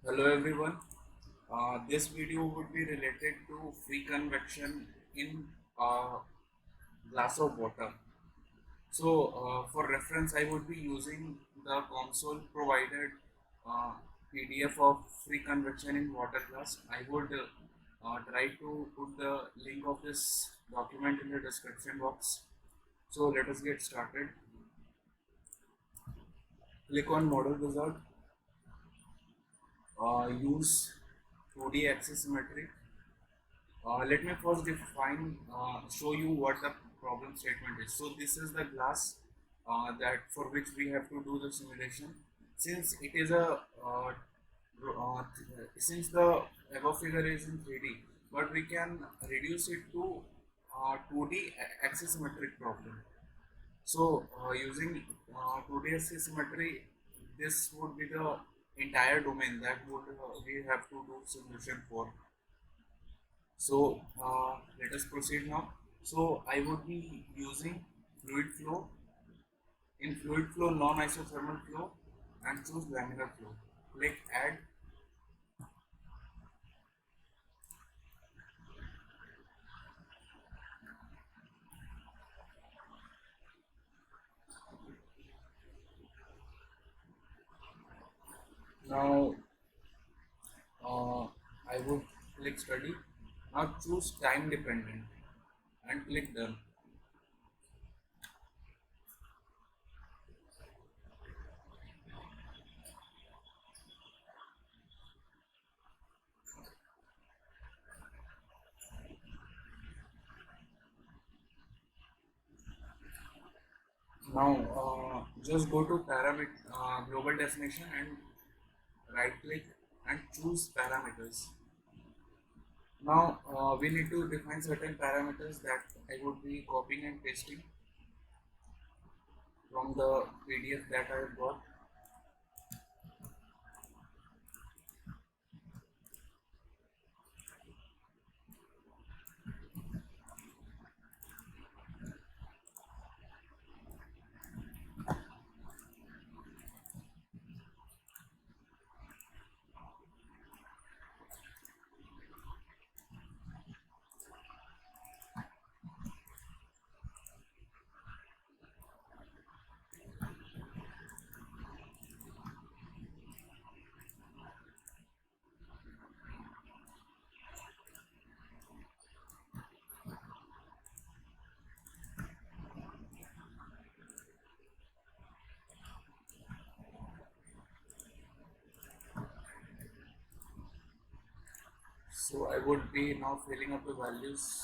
Hello everyone. This video would be related to free convection in a glass of water. For reference, I would be using the console provided uh, PDF of free convection in water glass. I would try to put the link of this document in the description box. So let us get started. Click on Model Wizard. Use 2D axis symmetry. Let me first show you what the problem statement is. So this is the glass that for which we have to do the simulation. Since it is since the above figure is in 3D, but we can reduce it to 2D axisymmetric problem. So using 2D axisymmetry, this would be the entire domain that would we have to do solution for. Let us proceed now. So I would be using fluid flow. In fluid flow, non-isothermal flow, and choose laminar flow. Click add. Now I would click study. Now choose time dependent and click done. Now just go to global definition and right click and choose parameters. Now we need to define certain parameters that I would be copying and pasting from the PDF that I have got. So I would be now filling up the values.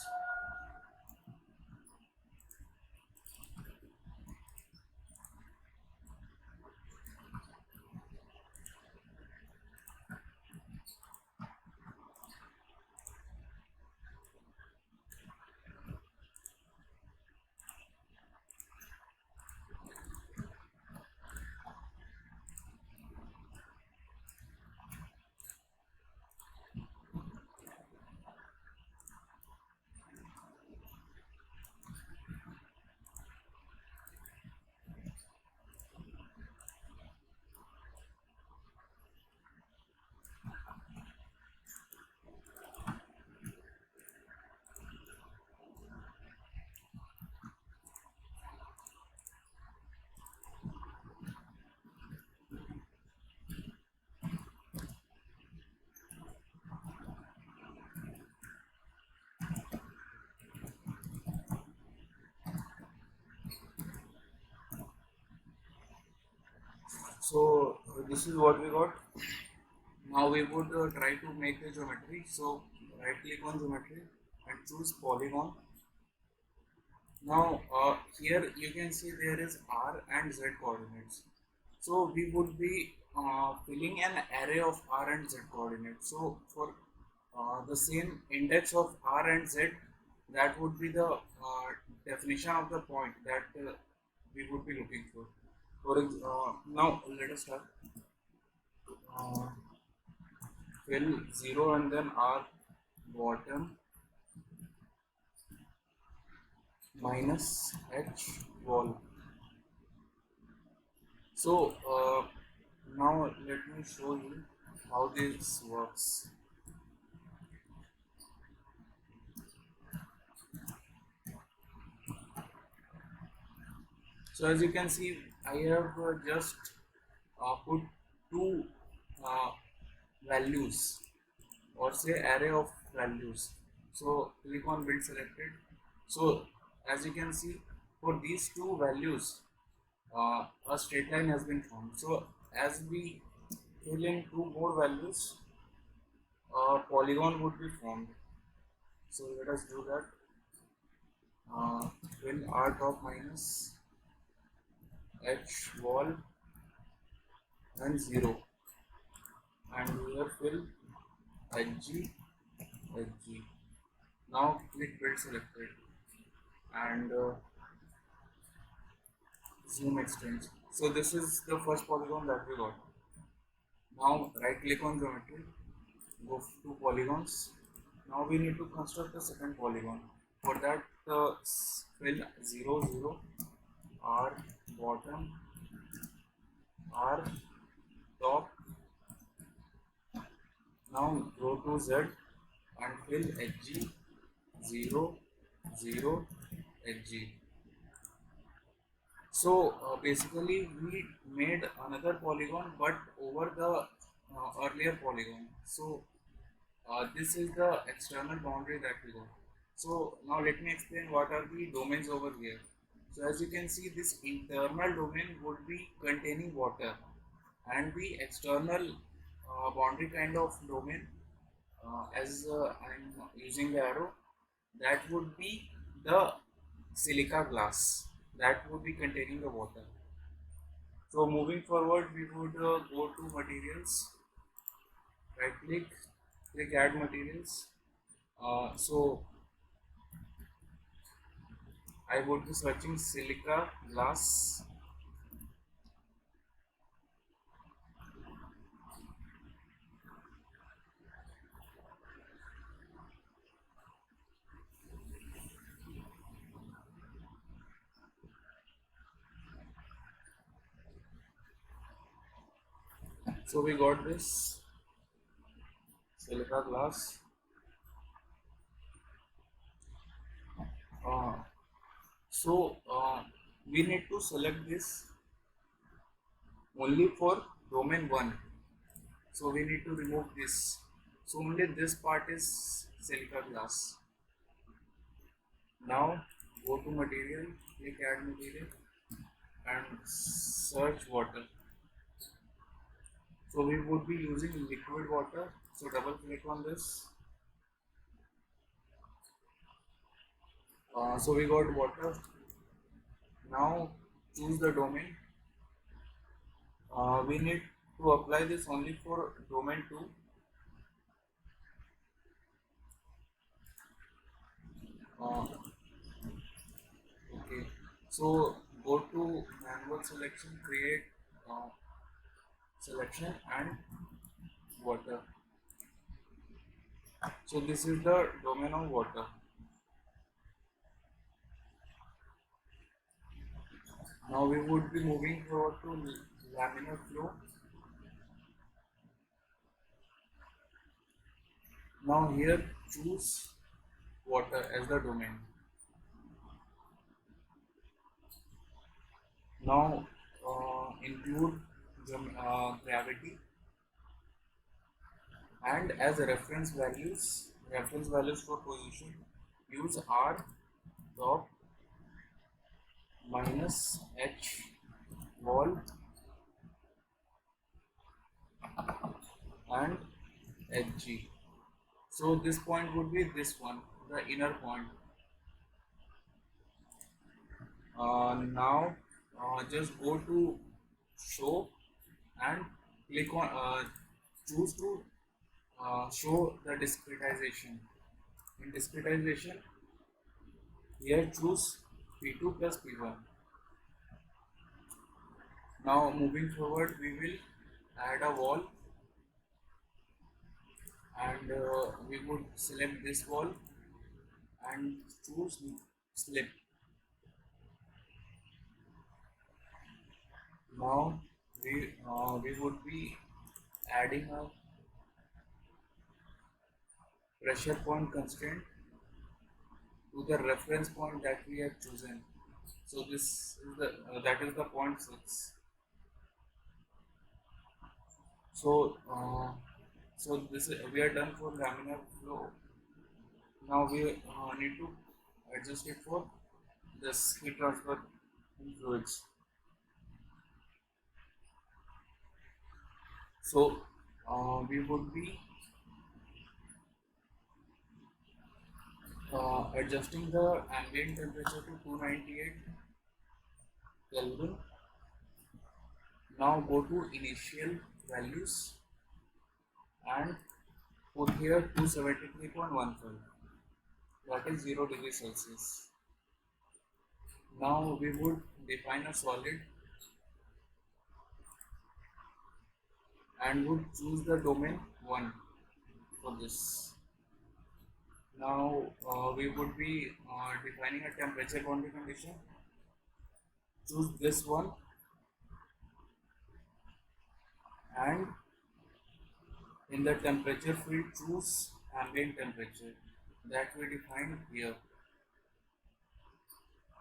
This is what we got. Now we would try to make the geometry. So right click on geometry and choose polygon. Now here you can see there is R and Z coordinates. So we would be filling an array of R and Z coordinates. So for the same index of R and Z, that would be the definition of the point that we would be looking for. Now let us start. Uh, Fill 0 and then R bottom minus H wall. So now let me show you. how this works. So as you can see, I have just put two uh, values, or say array of values. So click on build selected. So as you can see, for these two values, a straight line has been formed. So as we fill in two more values, a polygon would be formed. So let us do that. Fill r top minus h wall and 0, and here fill hg hg. Now click build selected and zoom extends. So this is the first polygon that we got. Now right click on geometry, go to polygons. Now we need to construct a second polygon. For that, fill 0 0 r bottom r top. Now go to z and fill hg 0 0 hg. So basically we made another polygon but over the earlier polygon. So this is the external boundary that we got. So now let me explain what are the domains over here. So as you can see, this internal domain would be containing water, and the external boundary kind of domain, as I'm using the arrow, that would be the silica glass that would be containing the water. So moving forward, we would go to materials, right click add materials. So I would be searching silica glass. So we got this silica glass. Uh, so we need to select this only for domain 1. So we need to remove this. So only this part is silica glass. Now go to material, click add material and search water. So we would be using liquid water. So double click on this. So we got water. Now choose the domain. We need to apply this only for domain 2. Uh, okay. So go to manual selection, create selection and water. So this is the domain of water. Now we would be moving forward to laminar flow. Now here choose water as the domain. Now include gravity, and as a reference values for position, use r top minus h wall and hg. So this point would be this one, the inner point. Now just go to show and click on choose to show the discretization. In discretization, here choose P2 plus P1. Now moving forward, we will add a wall, and we would select this wall and choose slip. Now we would be adding a pressure point constraint to the reference point that we have chosen. So this is the that is the point 6. So this is, we are done for laminar flow. Now we need to adjust it for this heat transfer in fluids. So we would be adjusting the ambient temperature to 298 Kelvin. Now go to initial values and put here 273.15, that is 0 degrees Celsius. Now we would define a solid and would choose the domain 1 for this. Now we would be defining a temperature boundary condition. Choose this one and in the temperature field choose ambient temperature that we defined here,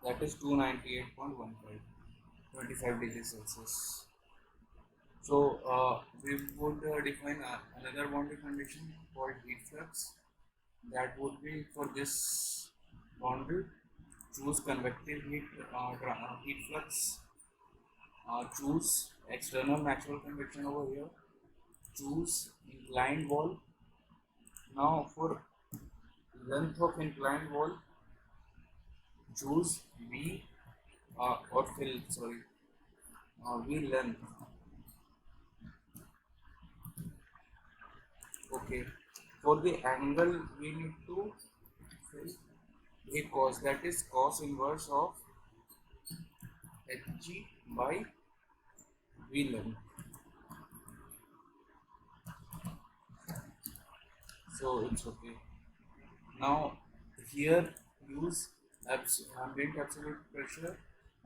that is 298.15, 25 degrees Celsius. So we would define another boundary condition called heat flux. That would be for this boundary choose convective heat flux, choose external natural convection over here, choose inclined wall. Now for length of inclined wall choose V or fill, sorry, V length. Okay, for the angle we need to fill A cos, that is cos inverse of Hg by V length. So it's okay. Now here use ambient absolute pressure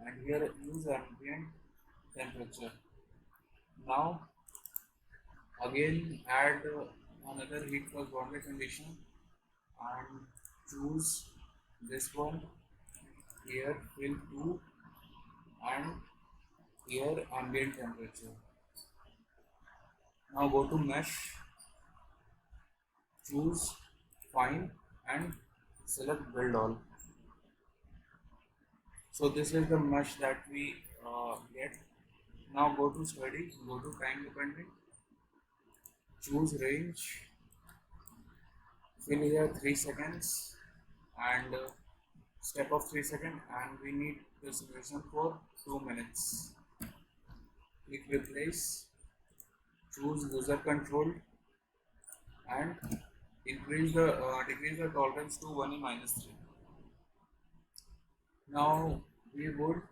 and here use ambient temperature. Now again add another heat flux boundary condition and choose this one here fill 2 and here ambient temperature. Now go to mesh, choose find and select build all. So this is the mesh that we get. Now go to study, go to time dependent, choose range, fill here 3 seconds and step of 3 seconds, and we need the solution for 2 minutes. Click replace, choose user control and decrease the tolerance to 1 in -3. Now we would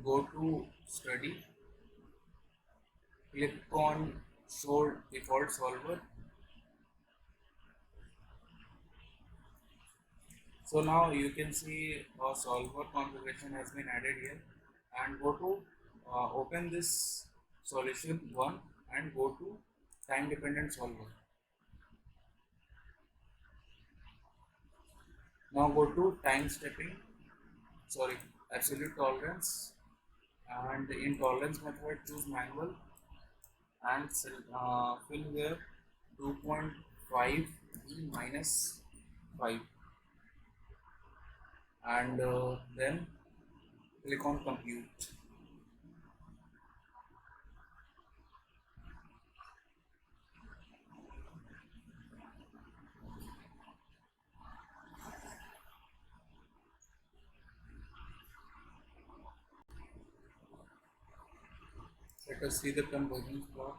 go to study, click on show default solver. So now you can see a solver configuration has been added here, and go to open this solution 1 and go to time dependent solver. Now go to time stepping, sorry, absolute tolerance, and in tolerance method choose manual and fill here 2.5 minus 5 and then click on compute. Let us see the convergence plot.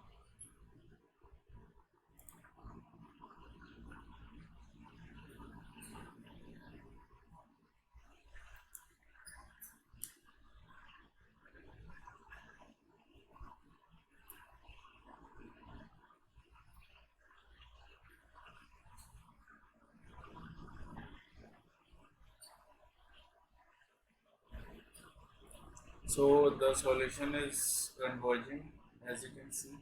So the solution is converging, as you can see.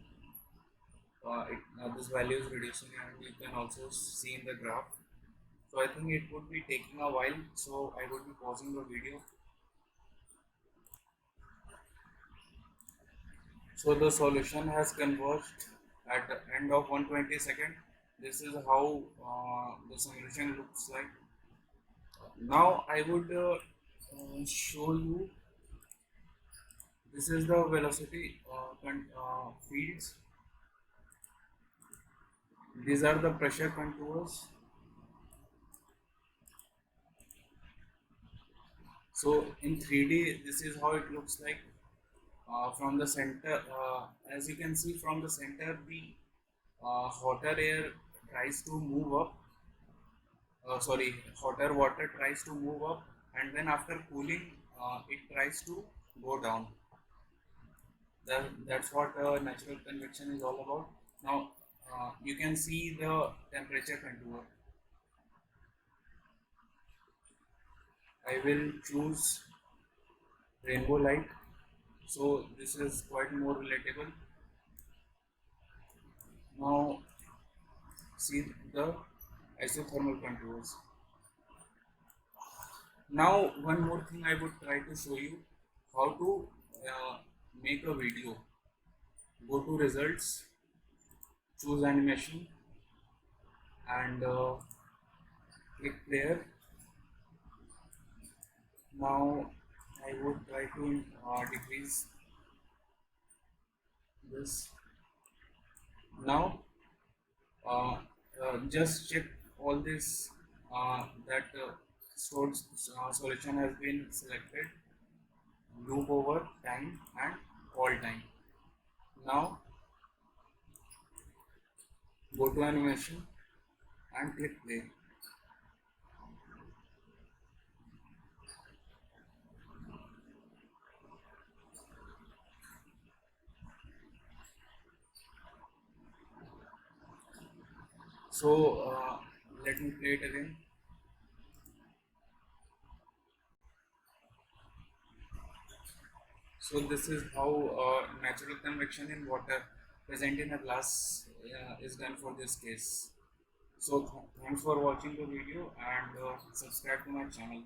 this value is reducing, and you can also see in the graph. So I think it would be taking a while, so I would be pausing the video. So the solution has converged at the end of 120 seconds. This is how the simulation looks like. Now I would show you. This is the velocity fields. These are the pressure contours. So in 3D, this is how it looks like from the center. As you can see from the center, the hotter air tries to move up. Sorry, hotter water tries to move up, and then after cooling, it tries to go down. That's what natural convection is all about. Now you can see the temperature contour. I will choose rainbow light, so this is quite more relatable. Now see the isothermal contours. Now one more thing I would try to show you how to uh, make a video. Go to results, choose animation, and click player. Now I would try to decrease this. Now just check all this that stored solution has been selected, loop over time and all time. Now go to animation and click play. So let me play it again. So this is how natural convection in water present in a glass is done for this case. So thanks for watching the video, and subscribe to my channel.